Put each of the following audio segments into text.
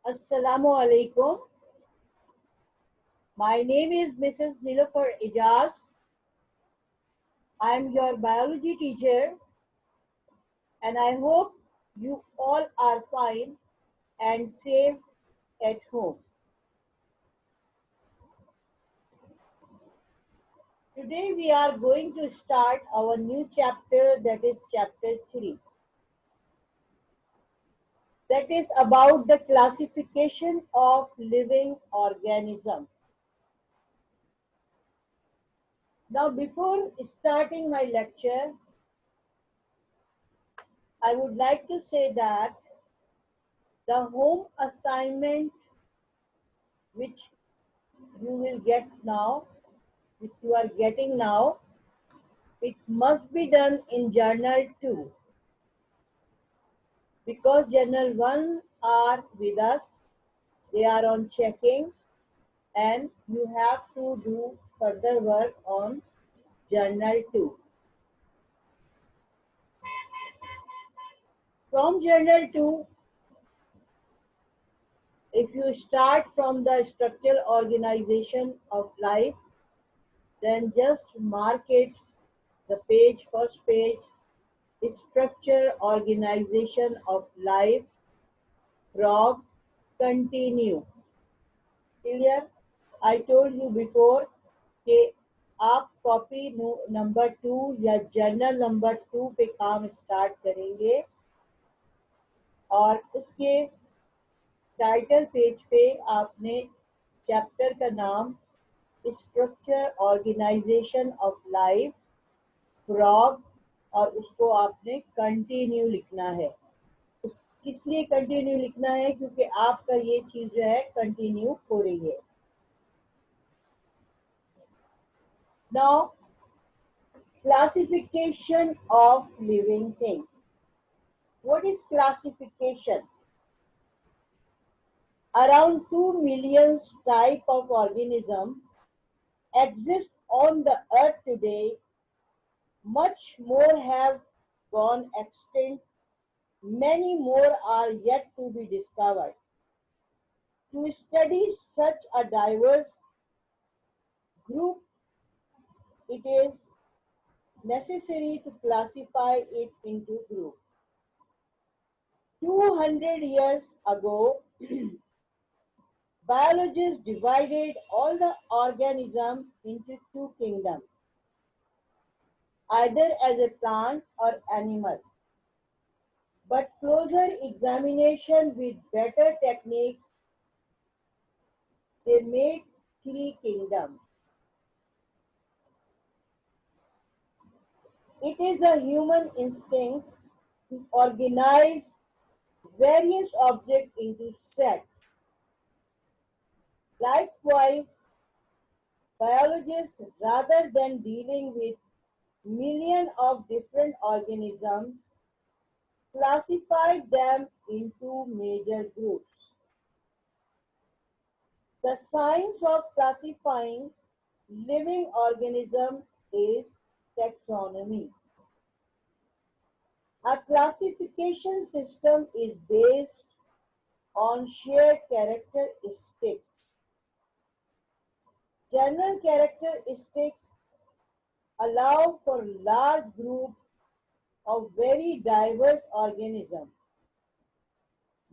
Assalamu alaikum. My name is Mrs. Nilofer Ijaz. I am your biology teacher and I hope you all are fine and safe at home. Today we are going to start our new chapter, that is chapter 3. That is about the classification of living organisms. Now before starting my lecture, I would like to say that the home assignment which you will get now, which you are getting now, it must be done in journal 2 because journal 1 are with us, they are on checking and you have to do further work on journal 2. From journal 2, if you start from the structural organization of life, then just mark it, the page, first page, structure organization of life, frog, continue. Clear? I told you before कि आप copy number 2 या journal number 2 पे काम start करेंगे और उसके title page पे आपने चैप्टर का नाम structure organisation of life, frog और उसको आपने कंटिन्यू लिखना है। किस लिए कंटिन्यू लिखना है? क्योंकि आपका ये चीज जो है कंटिन्यू हो रही है। Now classification of living things. What is classification? Around 2 million type of organism exist on the earth today. Much more have gone extinct. Many more are yet to be discovered. To study such a diverse group, it is necessary to classify it into groups. 200 years ago, biologists divided all the organisms into two kingdoms, either as a plant or animal. But closer examination with better techniques, they made three kingdoms. It is a human instinct to organize various objects into sets. Likewise, biologists, rather than dealing with millions of different organisms, classify them into major groups. The science of classifying living organisms is taxonomy. A classification system is based on shared characteristics. General characteristics allow for large groups of very diverse organisms.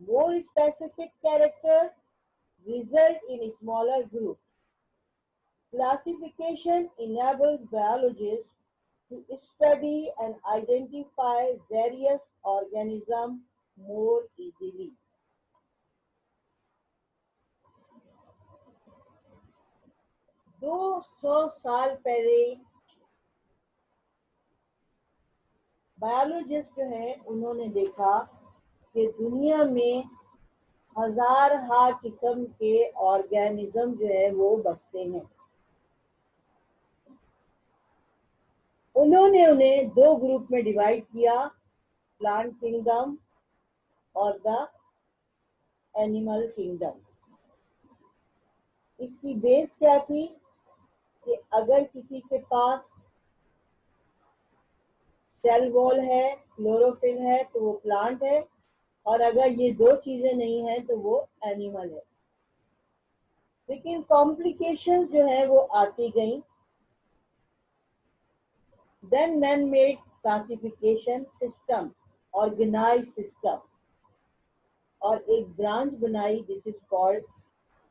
More specific characters result in smaller groups. Classification enables biologists to study and identify various organisms more easily. दो सौ साल पहले biologist जो है उन्होंने देखा कि दुनिया में हजार किस्म के ऑर्गेनिज्म जो है वो बसते हैं। उन्होंने उन्हें दो ग्रुप में डिवाइड किया, प्लांट किंगडम और द एनिमल किंगडम। इसकी बेस क्या थी कि अगर किसी के पास सेल वॉल है, क्लोरोफिल है तो वो प्लांट है, और अगर ये दो चीजें नहीं है तो वो एनिमल है। लेकिन कॉम्प्लिकेशंस जो है वो आती गई। Then man made classification system, organise system, और एक ब्रांच बनाई, this is called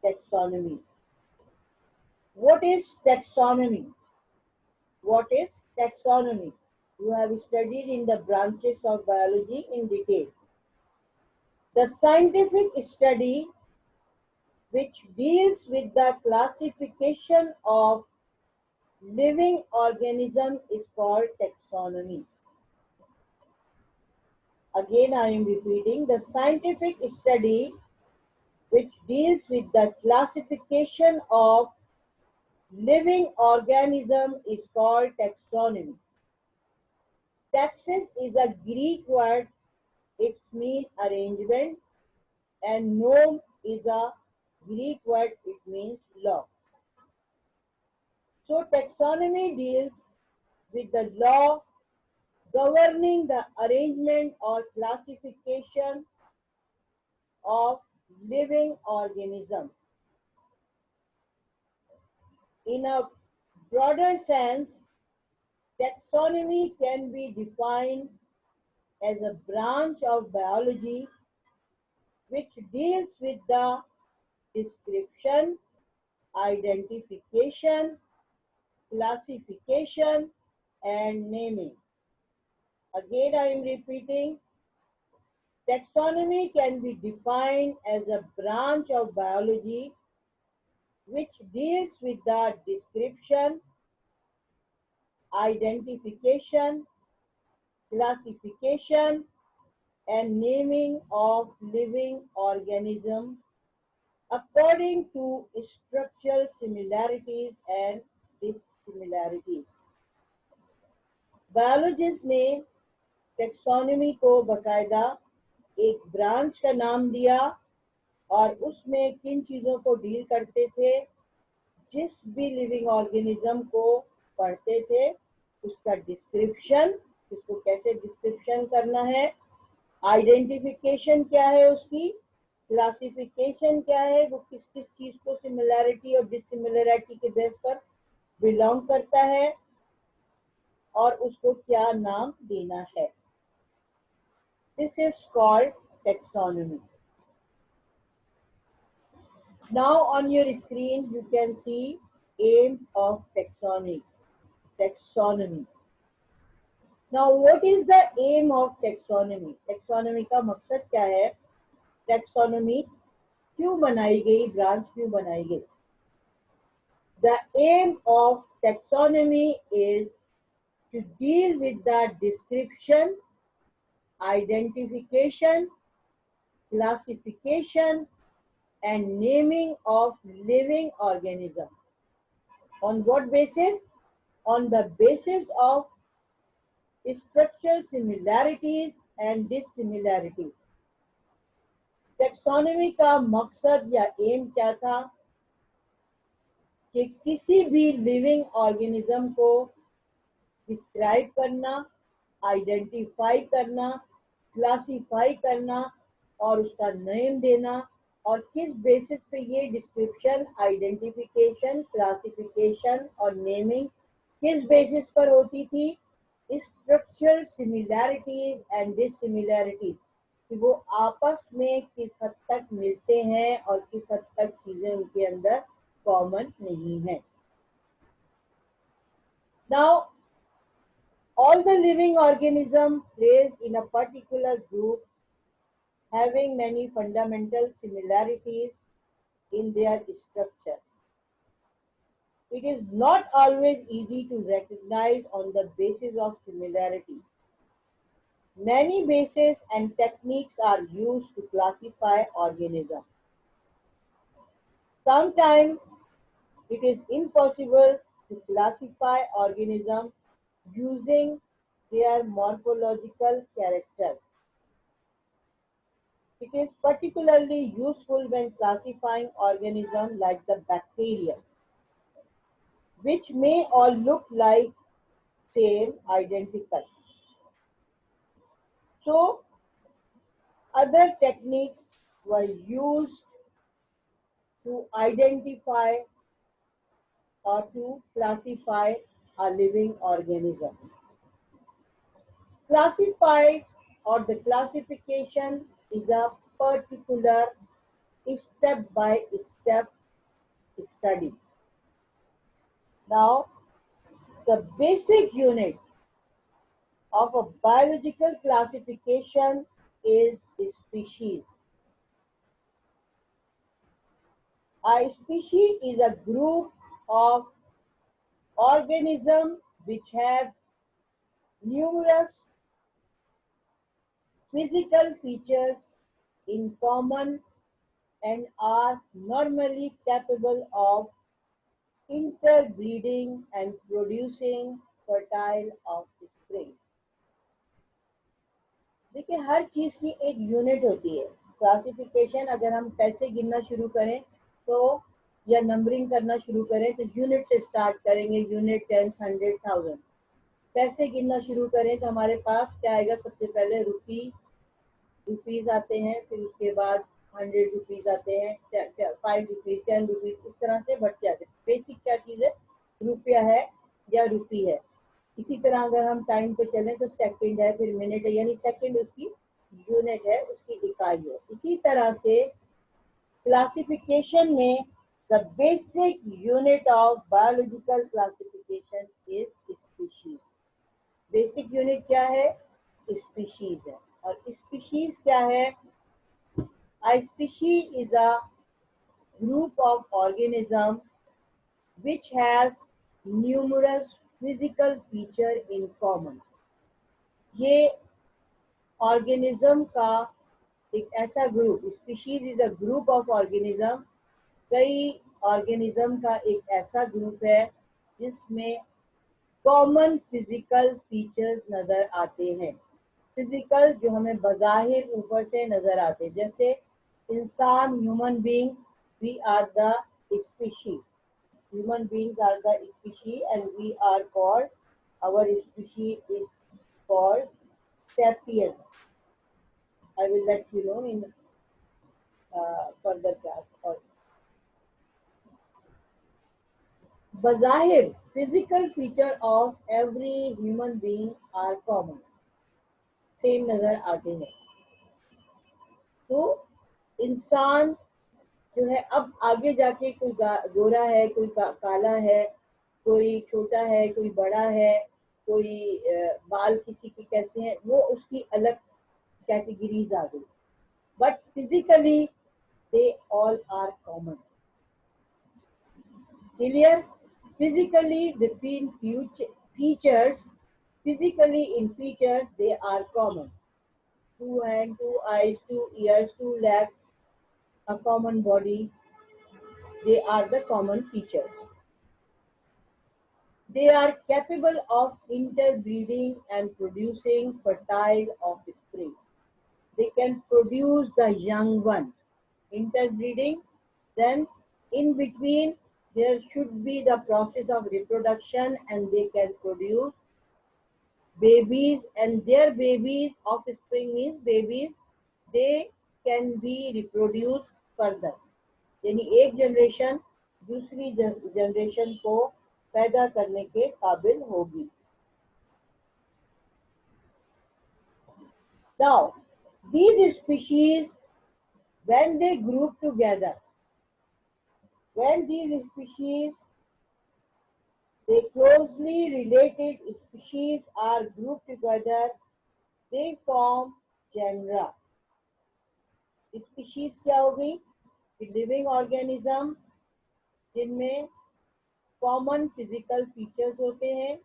taxonomy. What is taxonomy? What is taxonomy? You have studied in the branches of biology in detail. The scientific study which deals with the classification of living organism is called taxonomy. Again, I am repeating, the scientific study which deals with the classification of living organism is called taxonomy. Taxis is a Greek word. It means arrangement, and norm is a Greek word. It means law. So taxonomy deals with the law governing the arrangement or classification of living organisms. In a broader sense, taxonomy can be defined as a branch of biology which deals with the description, identification, classification, and naming. Again, I am repeating, taxonomy can be defined as a branch of biology which deals with the description, identification, classification, and naming of living organisms according to structural similarities and dissimilarities. Biologist ने taxonomy को बकायदा एक branch का नाम दिया और उसमें किन चीज़ों को डील करते थे, जिस भी लिविंग ऑर्गेनिज्म को पढ़ते थे उसका डिस्क्रिप्शन, उसको कैसे डिस्क्रिप्शन करना है, आइडेंटिफिकेशन क्या है उसकी, क्लासिफिकेशन क्या है, वो किस किस चीज को सिमिलैरिटी और डिसिमिलैरिटी के बेस पर बिलोंग करता है और उसको क्या नाम देना है. This is called taxonomy. Now on your screen you can see aim of taxonomy. Now what is the aim of taxonomy? Taxonomy का मकसद क्या है? Taxonomy क्यों बनाई गई, ब्रांच क्यों बनाई गई? The aim of taxonomy is to deal with the description, identification, classification, and naming of living organism. On what basis? On the basis of structural similarities and dissimilarities. Taxonomy का मकसद या M क्या था कि किसी भी लिविंग ऑर्गेनिज्म को describe करना, आइडेंटिफाई करना, क्लासिफाई करना और उसका नेम देना, और किस बेसिस पे ये डिस्क्रिप्शन, आइडेंटिफिकेशन, क्लासिफिकेशन और नेमिंग किस बेसिस पर होती थी? स्ट्रक्चरल सिमिलैरिटीज एंड डिसिमिलैरिटीज, कि वो आपस में किस हद तक मिलते हैं और किस हद तक चीजें उनके अंदर कॉमन नहीं है. Now, all the living organisms placed in a particular group having many fundamental similarities in their structure. It is not always easy to recognize on the basis of similarity. Many bases and techniques are used to classify organisms. Sometimes it is impossible to classify organisms using their morphological characters. It is particularly useful when classifying organisms like the bacteria, which may all look like same, identical. So, Other techniques were used to identify or to classify a living organism. Classify or the classification is a particular step-by-step study. Now, the basic unit of a biological classification is species. A species is a group of organisms which have numerous physical features in common and are normally capable of interbreeding and producing fertile offspring. देखिए हर चीज की एक unit होती है. Classification अगर हम पैसे गिनना शुरू करें तो या नंबरिंग करना शुरू करें तो यूनिट से स्टार्ट करेंगे. Unit, tens, 100, 1000. पैसे गिनना शुरू करें तो हमारे पास क्या आएगा? सबसे पहले रुपीज आते हैं, फिर उसके बाद 100 रुपीज आते हैं, 5 रुपीज, 10 रुपीज, इस तरह से बढ़ते आते हैं. बेसिक क्या चीज है? रुपया है या रुपी है. इसी तरह अगर हम टाइम पे चलें तो सेकंड है, फिर मिनट है, यानी सेकंड उसकी यूनिट है, उसकी इकाई है. इसी तरह से क्लासिफिकेशन में the basic unit of biological classification is species. Basic unit क्या है? स्पीशीज है. और स्पीशीज क्या है? A species is a group of organisms which has numerous physical features in common. ये ऑर्गेनिज्म का एक ऐसा group, species is a group of organism, कई ऑर्गेनिज्म का एक ऐसा ग्रुप है जिसमें कॉमन फिजिकल फीचर्स नजर आते हैं. फिजिकल जो हमें बज़ाहिर ऊपर से नजर आते हैं, जैसे इंसान, human being, we are the species. Human beings are the species and we are called, our species is called sapiens. I will let you know in further class. और बज़ाहिर physical feature of every human being are common, same नजर आते हैं. तो इंसान जो है, अब आगे जाके कोई गोरा है, कोई काला है, कोई छोटा है, कोई बड़ा है, कोई बाल किसी के कैसे हैं, वो उसकी अलग कैटेगरीज आ गई. But physically they all are common. Clear? Physically the features, physically in features they are common. 2 hands, 2 eyes, 2 ears, 2 legs, a common body. They are the common features. They are capable of interbreeding and producing fertile offspring. They can produce the young one. Interbreeding, then in between there should be the process of reproduction and they can produce babies, and their babies, offspring means babies, they can be reproduced further. यानी एक generation दूसरी generation को पैदा करने के काबिल होगी. Now, these species, when they group together, when these species, they closely related species are grouped together, they form genera. Species क्या हो गई? लिविंग ऑर्गेनिज्म जिनमें कॉमन फिजिकल फीचर्स होते हैं.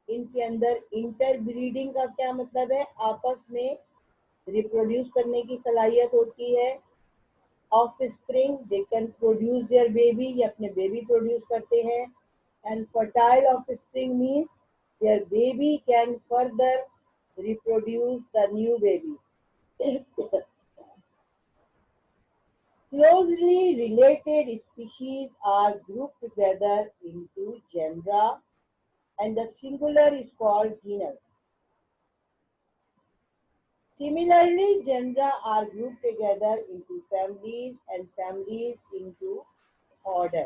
इनके अंदर इंटरब्रीडिंग का क्या मतलब है? आपस में रिप्रोड्यूस करने की सलाहियत होती है. Offspring, they can produce their baby, ये अपने बेबी प्रोड्यूस करते हैं. And fertile offspring means their baby can further reproduce the new baby. Closely related species are grouped together into genera and the singular is called genus. Similarly, genera are grouped together into families and families into order.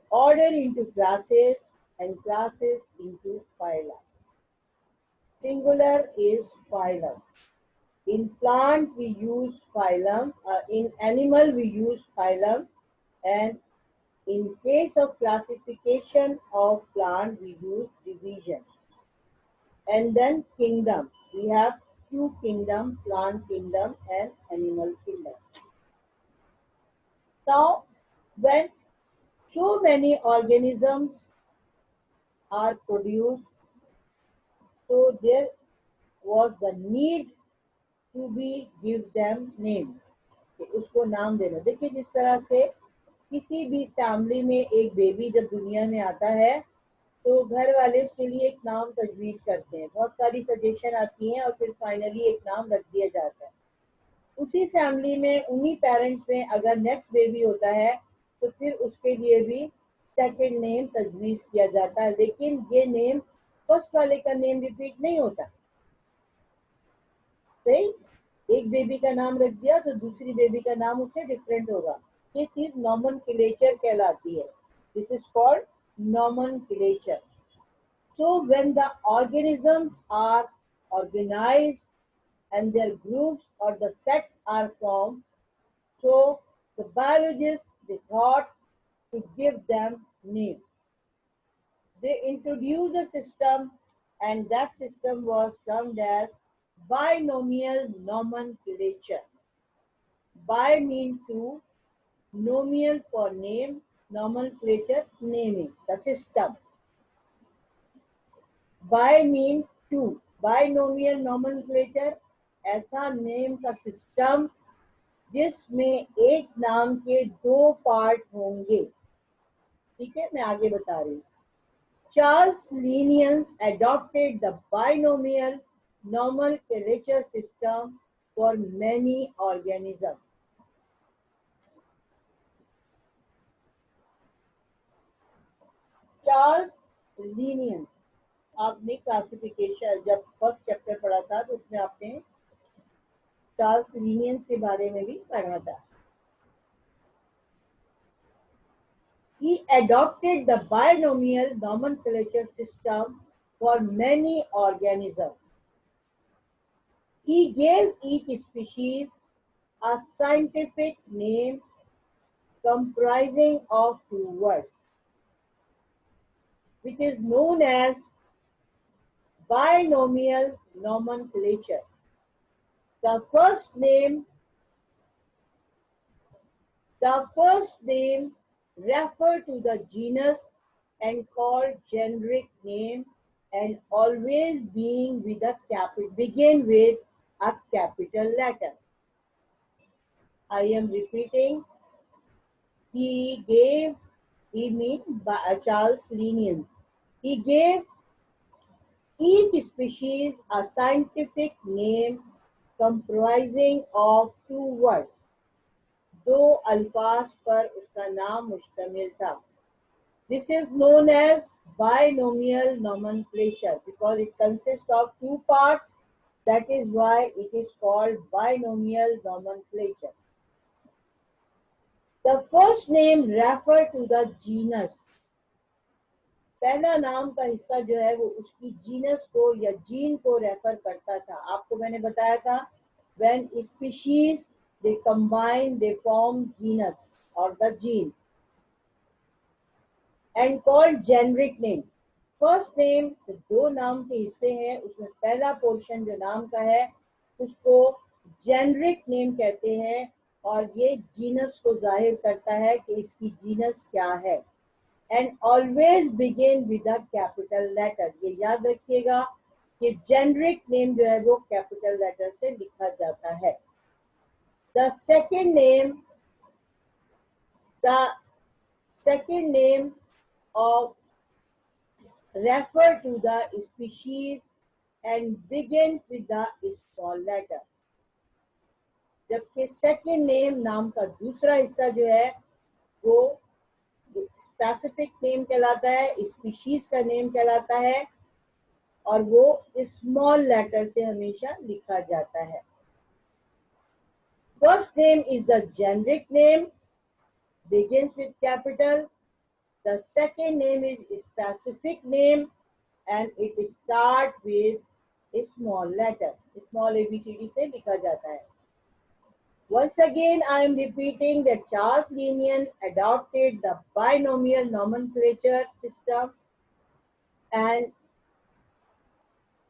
Order into classes and classes into phyla. Singular is phylum. In plant we use phylum, in animal we use phylum, and in case of classification of plant we use division. And then kingdom. We have two kingdom, plant kingdom and animal kingdom. Now, when so many organisms are produced, so there was the need to be give them name. उसको नाम देना. देखिए जिस तरह से किसी भी family में एक बेबी जब दुनिया में आता है तो घर वाले उसके लिए एक नाम तजवीज़ करते हैं, बहुत सारी सजेशन आती हैं और फिर फाइनली एक नाम रख दिया जाता है. उसी फैमिली में उन्हीं पेरेंट्स में अगर नेक्स्ट बेबी होता है तो फिर उसके लिए भी सेकंड नेम तजवीज़ किया जाता है, लेकिन ये नेम फर्स्ट वाले का नेम रिपीट नहीं होता. सही, एक बेबी का नाम रख दिया तो दूसरी बेबी का नाम उससे डिफरेंट होगा. ये चीज नॉमेनक्लेचर कहलाती है. This is called nomenclature. So when the organisms are organized and their groups or the sets are formed, so the biologists they thought to give them name. They introduced a system and that system was termed as binomial nomenclature. Bi mean two, nomial for name, nomenclature naming, the system. Bi mean two, binomial nomenclature ऐसा name का system जिसमें एक नाम के दो part होंगे. ठीक है, मैं आगे बता रही हूँ. Charles Linnaeus adopted the binomial nomenclature system for many organisms. Charles Linnaeus, आपने क्लासिफिकेशन जब फर्स्ट चैप्टर पढ़ा था तो उसमें आपने चार्ल्स लिनियस के बारे में भी पढ़ा था. He adopted the binomial nomenclature system for many organisms. He gave each species a scientific name comprising of two words, which is known as binomial nomenclature. The first name refer to the genus and called generic name and always begin with a capital letter. I am repeating. Charles Linnaeus. He gave each species a scientific name comprising of two words. दो अल्फाज पर उसका नाम मुश्तमिल था. This is known as binomial nomenclature because it consists of two parts. That is why it is called binomial nomenclature. The first name refer to the genus. पहला नाम का हिस्सा जो है वो उसकी जीनस को या जीन को रेफर करता था. आपको मैंने बताया था when species they combine they form genus or the gene and called generic name. First name तो दो नाम के हिस्से हैं, उसमें पहला पोर्शन जो नाम का है उसको जेनरिक नेम कहते हैं और ये जीनस को जाहिर करता है कि इसकी जीनस क्या है. And always begin with a capital letter. ये याद रखिएगा कि जेनरिक नेम जो है वो कैपिटल लेटर से लिखा जाता है. The second name of refer to the species and begins with the small letter. जबकि सेकेंड नेम नाम का दूसरा हिस्सा जो है वो स्पेसिफिक नेम कहलाता है, स्पीशीज का नेम कहलाता है और वो स्मॉल लेटर से हमेशा लिखा जाता है. First name is the generic name, begins with capital. The second name is specific name and it start with a small letter. Small ABCD से लिखा जाता है. Once again, I am repeating that Charles Linnean adopted the binomial nomenclature system, and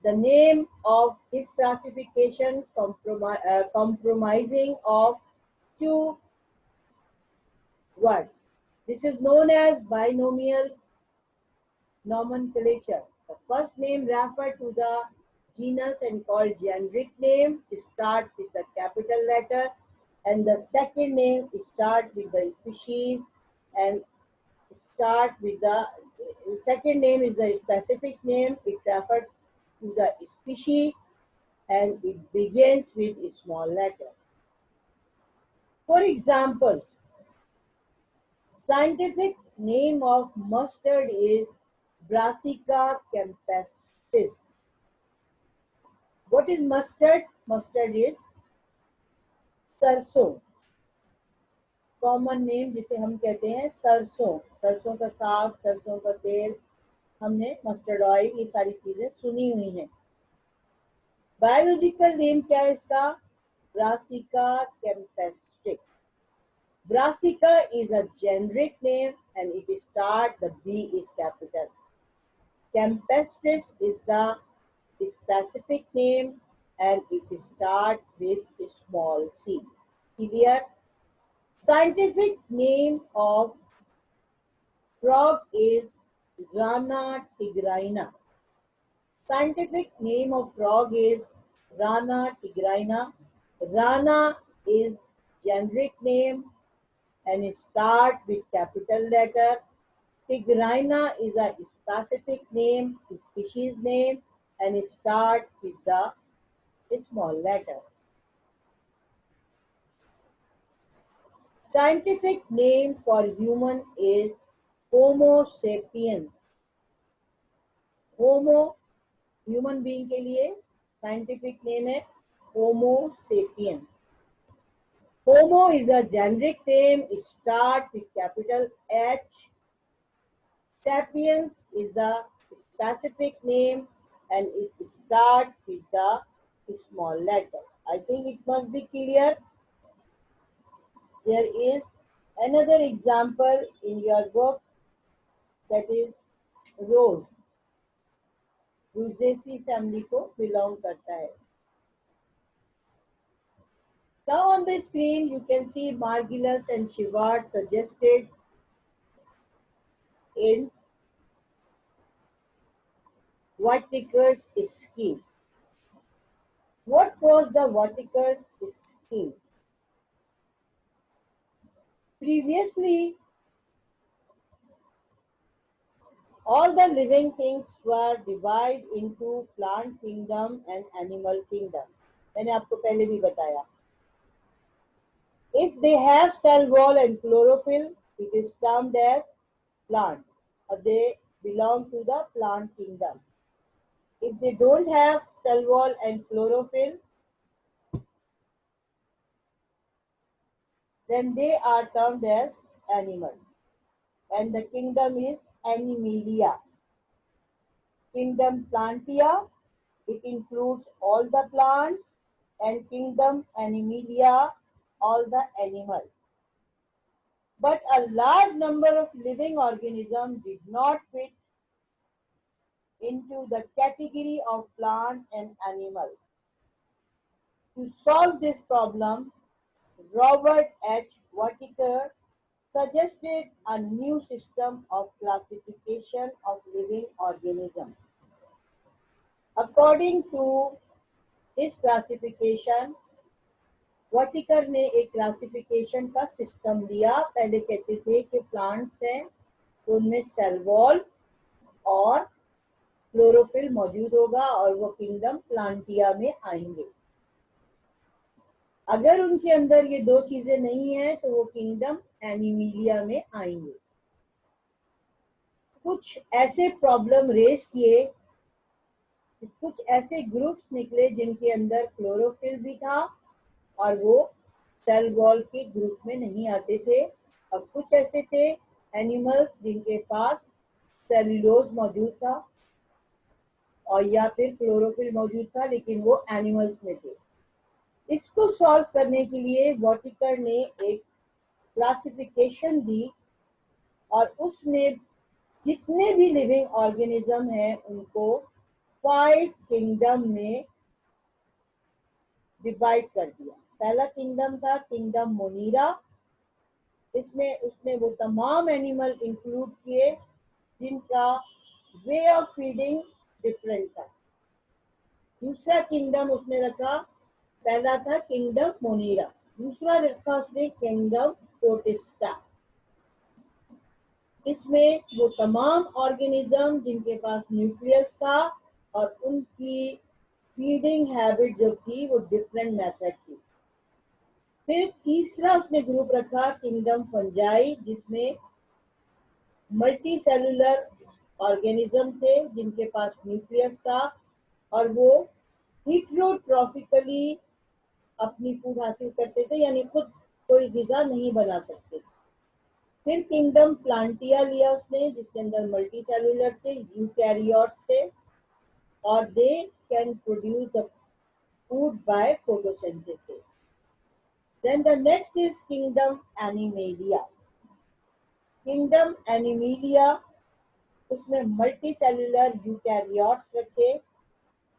the name of his classification compromising of two words. This is known as binomial nomenclature. The first name refer to the genus and called generic name, start with the capital letter, and the second name start with the species and start with the second name is the specific name. It refers to the species and it begins with a small letter. For examples, scientific name of mustard is Brassica campestris. What is mustard? Mustard is सरसों. Common name जिसे हम कहते हैं सरसों. सरसों का साग, सरसों का तेल, हमने मस्टर्ड ऑयल, ये सारी चीजें सुनी हुई हैं. बायोलॉजिकल नेम क्या है इसका? Brassica campestris. Brassica is a generic name and it start, the B is capital. Campestris is the specific name and it start with a small c. Clear? Scientific name of frog is Rana tigrina. Scientific name of frog is Rana tigrina. Rana is generic name and it start with capital letter. Tigrina is a specific name, species name, and it start with the small letter. Scientific name for human is Homo sapiens. Homo, human being के लिए scientific name है Homo sapiens. Homo is a generic name. It starts with capital H. Sapiens is the specific name and it starts with the small letter. I think it must be clear. There is another example in your book, that is rose. Rosaceae family को belong करता है. Now on the screen you can see Margulis and Shewhart suggested in Whittaker's scheme. What was the Whittaker's scheme? Previously, all the living things were divided into plant kingdom and animal kingdom. मैंने आपको पहले भी बताया. If they have cell wall and chlorophyll, it is termed as plant, or they belong to the plant kingdom. If they don't have cell wall and chlorophyll, then they are termed as animal. And the kingdom is Animalia. Kingdom Plantia, it includes all the plants, and kingdom Animalia, all the animals. But a large number of living organisms did not fit into the category of plant and animal. To solve this problem, Robert H. Whittaker suggested a new system of classification of living organisms. According to his classification, Whittaker ने एक classification का system दिया. पहले कहते थे कि plants हैं तो उनमें सेल वॉल और क्लोरोफिल मौजूद होगा और वो किंगडम प्लांटिया में आएंगे. अगर उनके अंदर ये दो चीजें नहीं है तो वो किंगडम एनिमिलिया में आएंगे. कुछ ऐसे प्रॉब्लम रेस किए कि कुछ ऐसे ग्रुप्स निकले जिनके अंदर क्लोरोफिल भी था और वो सेल वॉल के ग्रुप में नहीं आते थे, और कुछ ऐसे थे एनिमल्स जिनके पास सेल्यूलोज मौजूद था और या फिर क्लोरोफिल मौजूद था लेकिन वो एनिमल्स में थे। इसको सॉल्व करने के लिए वॉटिकर ने एक क्लासिफिकेशन दी और उसने जितने भी लिविंग ऑर्गेनिज्म हैं उनको 5 किंगडम में डिवाइड कर दिया। पहला किंगडम था किंगडम मोनीरा। इसमें उसने वो तमाम एनिमल इंक्लूड किए जिनका वे ऑफ फीडिंग डिफरेंट था। दूसरा किंगडम उसने रखा, पहला था किंगडम मोनीरा, दूसरा रखा उसने किंगडम प्रोटिस्टा। इसमें वो तमाम ऑर्गेनिज्म जिनके पास न्यूक्लियस था और उनकी फीडिंग हैबिट जो थी वो डिफरेंट मेथड थी। फिर तीसरा उसने ग्रुप रखा किंगडम फंजाई, जिसमें मल्टी सेलुलर ऑर्गेनिज्म थे जिनके पास न्यूक्लियस था और वो हीट्रोट्रॉफिकली अपनी फूड हासिल करते थे, यानी खुद कोई ग़िज़ा नहीं बना सकते थे। फिर किंगडम प्लांटिया लिया उसने जिसके अंदर मल्टी सेलुलर थे, यूकैरियोट्स थे और दे can produce the food by photosynthesis. Then the next is kingdom Animalia. Kingdom Animalia उसमें मल्टी सेलुलर यूकैरियोट्स रखे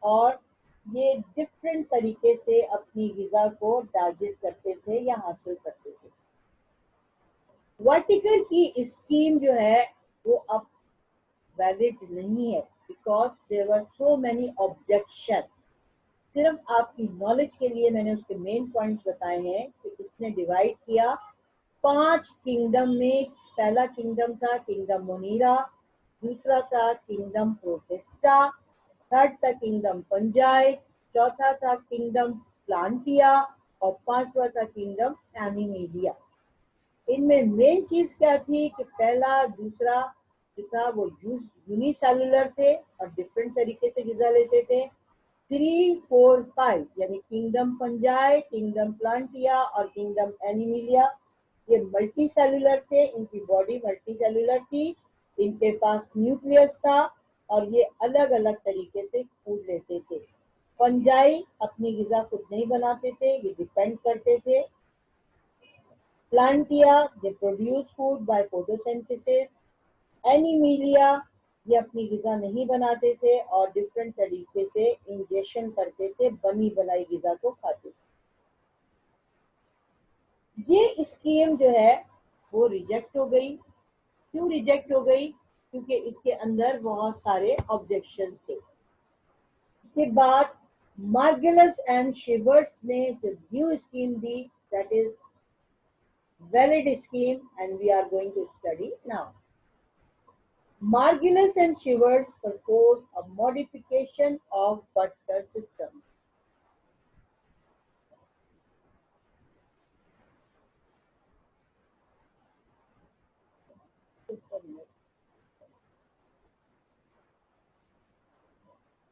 और ये डिफरेंट तरीके से अपनी ग़िज़ा को डाइजेस्ट करते थे या हासिल करते थे। वर्टिकल की स्कीम जो है वो अब वैलिड नहीं है because there were so many objection. सिर्फ आपकी नॉलेज के लिए मैंने उसके मेन पॉइंट्स बताए हैं कि इसने डिवाइड किया 5 किंगडम में। पहला किंगडम था किंगडम मोनीरा, दूसरा था किंगडम प्रोटिस्टा, थर्ड था किंगडम पंजाई, चौथा था किंगडम प्लांटिया और पांचवा था किंगडम एनिमेलिया। इनमें मेन चीज क्या थी कि पहला दूसरा जो था वो यूनिसेलुलर थे और डिफरेंट तरीके से ग़िज़ा लेते थे। 3, 4, 5 यानी किंगडम फंजाई, किंगडम प्लांटिया और किंगडम एनिमिलिया ये मल्टी सेलुलर थे, इनकी बॉडी मल्टी सेलुलर थी, इनके पास न्यूक्लियस था और ये अलग अलग तरीके से फूड लेते थे। फंजाई अपनी ग़िज़ा खुद नहीं बनाते थे, ये डिपेंड करते थे। Plantae they produce food by photosynthesis. Animalia ये अपनी ग़िज़ा नहीं बनाते थे और डिफरेंट तरीके से इंजेक्शन करते थे, बनी बनाई ग़िज़ा को खाते थे। ये स्कीम जो है वो रिजेक्ट हो गई। क्यों रिजेक्ट हो गई? क्योंकि इसके अंदर बहुत सारे ऑब्जेक्शन थे। इसके बाद मार्गेलस एंड शिवर्स ने जो new scheme the that is valid scheme and we are going to study now. Margulis and Shivers proposed a modification of Butler system.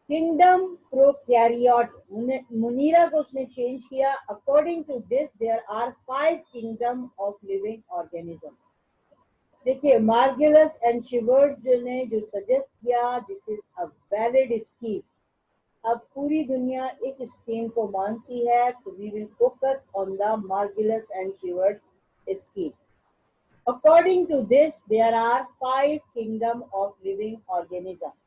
Kingdom prokaryote Munira को उसने चेंज किया। According to this, there are 5 kingdom of living organisms. देखिए मार्गुलस and शिवर्स ने जो suggest किया this is a valid scheme. अब पूरी दुनिया इस स्कीम को मानती है, तो we will focus on the Margulis and Schwartz scheme. According to this, there are 5 kingdom of living organisms.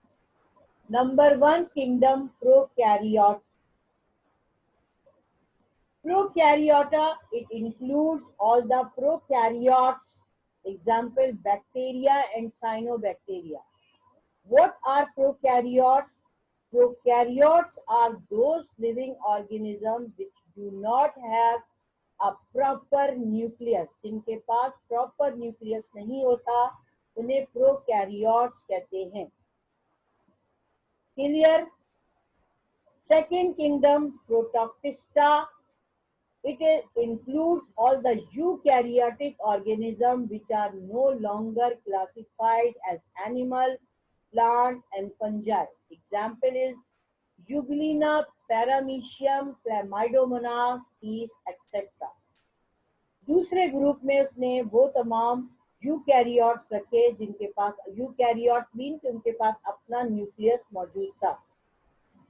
Number 1 kingdom prokaryote. Prokaryota, it includes all the prokaryotes, example bacteria and cyanobacteria. What are prokaryotes? Prokaryotes are those living organisms which do not have a proper nucleus. जिनके पास proper nucleus नहीं होता उन्हें prokaryotes कहते हैं। Clear? Second kingdom Protoctista. It includes all the eukaryotic organisms which are no longer classified as animal, plant and fungi. Example is Euglena, Paramecium, Chlamydomonas, yeast, etc. दूसरे group में उसने वो तमाम यूकैरियोट्स रखे जिनके पास यूकैरियोट मीन कि उनके पास अपना न्यूक्लियस मौजूद था।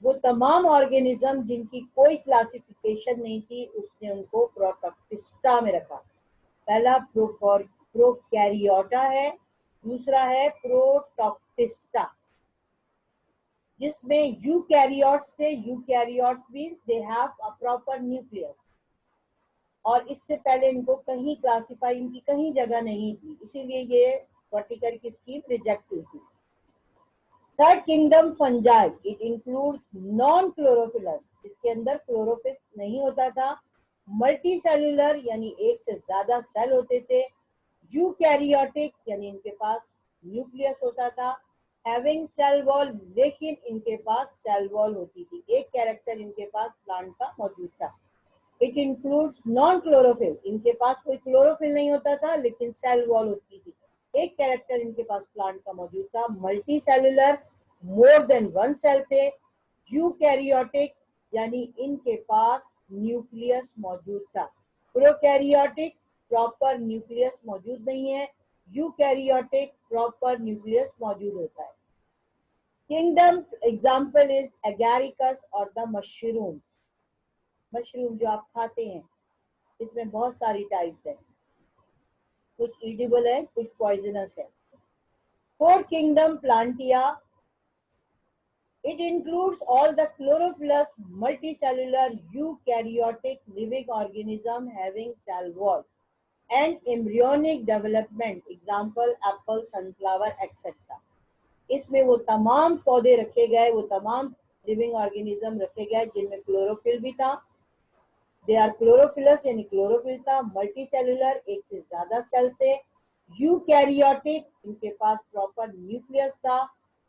वो तमाम ऑर्गेनिज्म जिनकी कोई क्लासिफिकेशन नहीं थी उसने उनको प्रोटोक्टिस्टा में रखा। पहला प्रोकैरियोटा है, दूसरा है प्रोटोक्टिस्टा, जिसमें यूकैरियोट्स थे। Eukaryotes mean they have a proper nucleus, और इससे पहले इनको कहीं क्लासिफाई, इनकी कहीं जगह नहीं थी, इसीलिए ये वर्टिकर की स्कीम रिजेक्ट हुई थी। Third kingdom fungi, it includes non chlorophyllous, इसके अंदर क्लोरोफिल नहीं होता था। मल्टी सेलुलर यानी एक से ज्यादा सेल होते थे। यूकैरियोटिक यानी इनके पास न्यूक्लियस होता था। हैविंग सेल वॉल, लेकिन इनके पास सेल वॉल होती थी, एक कैरेक्टर इनके पास प्लांट का मौजूद था। इट इंक्लूड्स नॉन क्लोरोफिल, इनके पास कोई क्लोरोफिल नहीं होता था लेकिन सेल वॉल होती थी, एक कैरेक्टर इनके पास प्लांट का मौजूद था। Multi cellular, more than one cell थे। यूकैरियोटिक यानी इनके पास न्यूक्लियस मौजूद था। प्रोकैरियोटिक प्रॉपर न्यूक्लियस मौजूद नहीं है, यूकैरियोटिक प्रॉपर न्यूक्लियस मौजूद होता है। किंगडम एग्जाम्पल इज एगैरिकस और द मशरूम। मशरूम जो आप खाते हैं, इसमें बहुत सारी टाइप्स है, कुछ ईडिबल है, कुछ पॉइजनस है। Fourth kingdom plantae, it includes all the chlorophyllous multicellular eukaryotic living organism having cell wall and embryonic development, example apple, sunflower, etc. इसमें वो तमाम पौधे रखे गए, वो तमाम लिविंग ऑर्गेनिज्म रखे गए जिनमें क्लोरोफिल भी था। दे आर क्लोरोफिलस यानी क्लोरोफिल था। मल्टी सेलुलर, एक से ज्यादा सेल थे। यूकैरियोटिक, इनके पास प्रॉपर न्यूक्लियस था।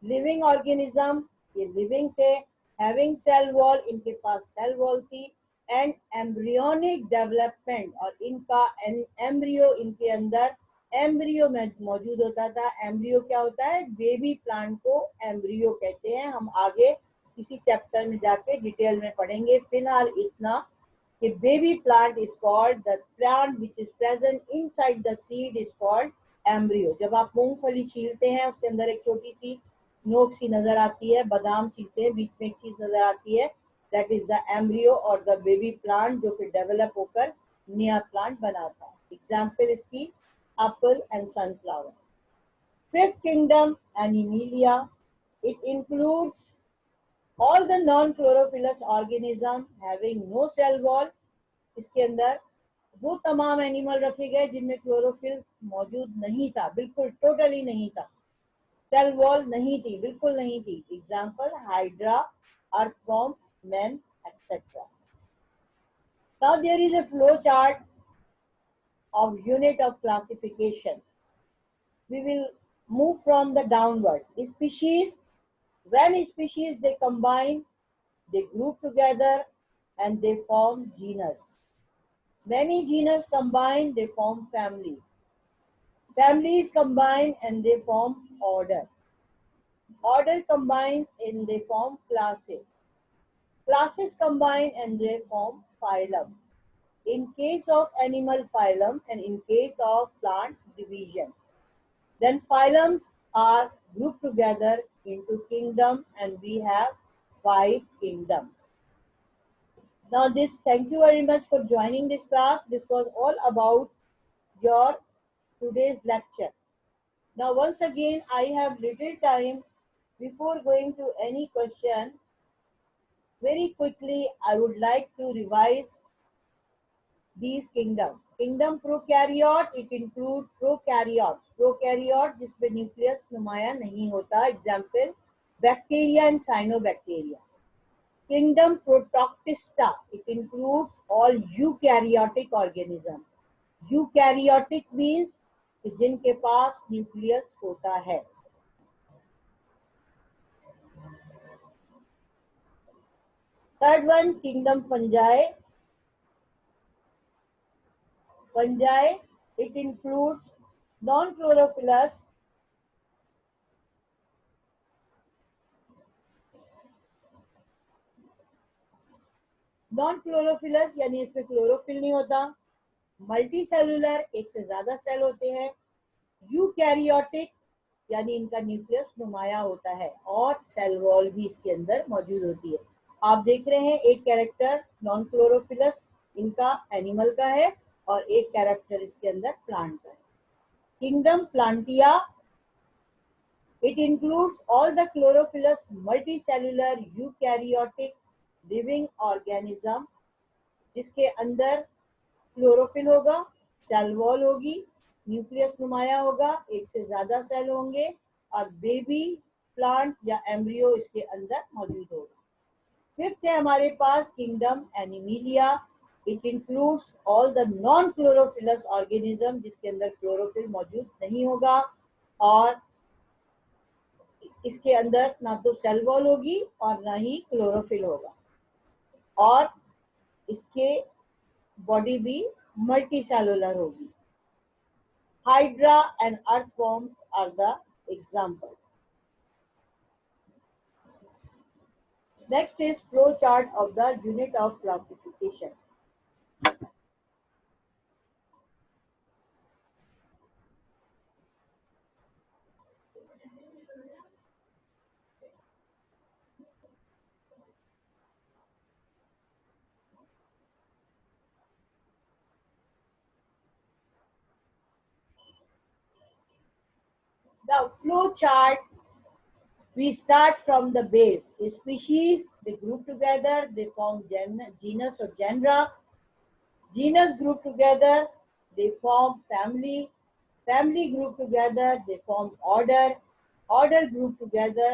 लिविंग ऑर्गेनिज्म, ये लिविंग थे। हैविंग सेल वॉल, इनके पास सेल वॉल थी। एंड एम्ब्रियोनिक डेवलपमेंट, और इनका एम्ब्रियो, इनके अंदर एम्ब्रियो में मौजूद होता था। एम्ब्रियो क्या होता है? बेबी प्लांट को एम्ब्रियो कहते हैं। हम आगे किसी चैप्टर में जाके डिटेल में पढ़ेंगे, फिलहाल इतना कि baby plant is called, the plant which is present inside the seed is called embryo। जब आप मूंगफली छीलते हैं, उसके अंदर एक छोटी सी नोक सी नजर आती है, बादाम छीलते हैं, बीच में एक चीज नजर आती है, that is the embryo और the baby plant, जो कि डेवलप होकर नया प्लांट बनाता है। एग्जाम्पल इसकी Apple and sunflower. Fifth kingdom Animalia, it includes all the non-chlorophyllous organism having no cell wall। इसके अंदर वो तमाम एनिमल रखे गए जिनमें क्लोरोफिल मौजूद नहीं था, बिल्कुल टोटली नहीं था। सेल वॉल नहीं थी, बिल्कुल नहीं थी। Example hydra, earthworm, man, etcetera. Now there is a flow chart of unit of classification. We will move from the downward. Species, when species they combine, they group together and they form genus. Many genus combine, they form family. Families combine and they form order. Order combines and they form classes. Classes combine and they form phylum. In case of animal, phylum, and in case of plant, division. Then phylums are grouped together into kingdom and we have 5 kingdoms. Now thank you very much for joining this class. This was all about your today's lecture. Now once again, I have little time before going to any question. Very quickly, I would like to revise these kingdoms. Kingdom prokaryote, it includes prokaryotes. Prokaryote जिसमें nucleus नुमाया नहीं होता, example bacteria and cyanobacteria. Kingdom Protoctista, it includes all eukaryotic organism. Eukaryotic means कि जिनके पास nucleus होता है. Third one, Kingdom Fungi. Fungi, it includes non-chlorophyllous, non chlorophyllous यानी इसमें क्लोरोफिल नहीं होता। मल्टी सेलुलर, एक से ज्यादा सेल होते हैं। यूकैरियोटिक यानी इनका न्यूक्लियस नुमाया होता है और सेल वॉल भी इसके अंदर मौजूद होती है। आप देख रहे हैं एक कैरेक्टर नॉन क्लोरोफिलस इनका एनिमल का है और एक कैरेक्टर इसके अंदर प्लांट का है। Kingdom plantae, it includes all the chlorophyllous multicellular eukaryotic living organism जिसके अंदर क्लोरोफिल होगा, सेल वॉल होगी, न्यूक्लियस नुमाया होगा, एक से ज्यादा सेल होंगे और बेबी प्लांट या एम्ब्रियो इसके अंदर मौजूद होगा। फिफ्थ है हमारे पास kingdom animalia, it includes all the non chlorophyllous organism जिसके अंदर क्लोरोफिल मौजूद नहीं होगा और इसके अंदर ना तो सेल वॉल होगी और ना ही क्लोरोफिल होगा और इसके बॉडी भी मल्टी सेलुलर होगी। Hydra and earthworms are the example. Next is flow chart of the unit of classification. The flow chart, we start from the base. Species, they group together, they form genus or genera. Genus group together, they form family. Family group together, they form order. Order group together,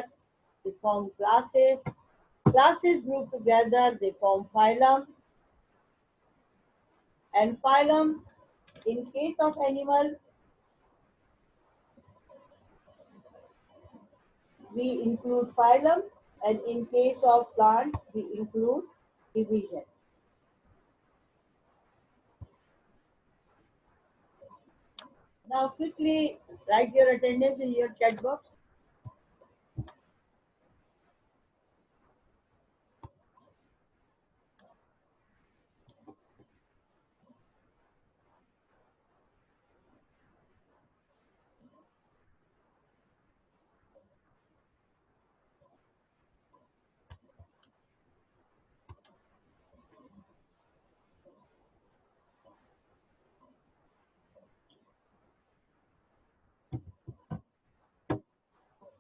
they form classes. Classes group together, they form phylum. And phylum, in case of animal, we include phylum, and in case of plant, we include division. Now quickly write your attendance in your chat box.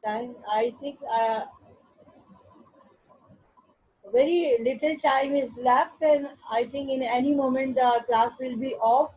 Time, I think very little time is left, and I think in any moment the class will be off.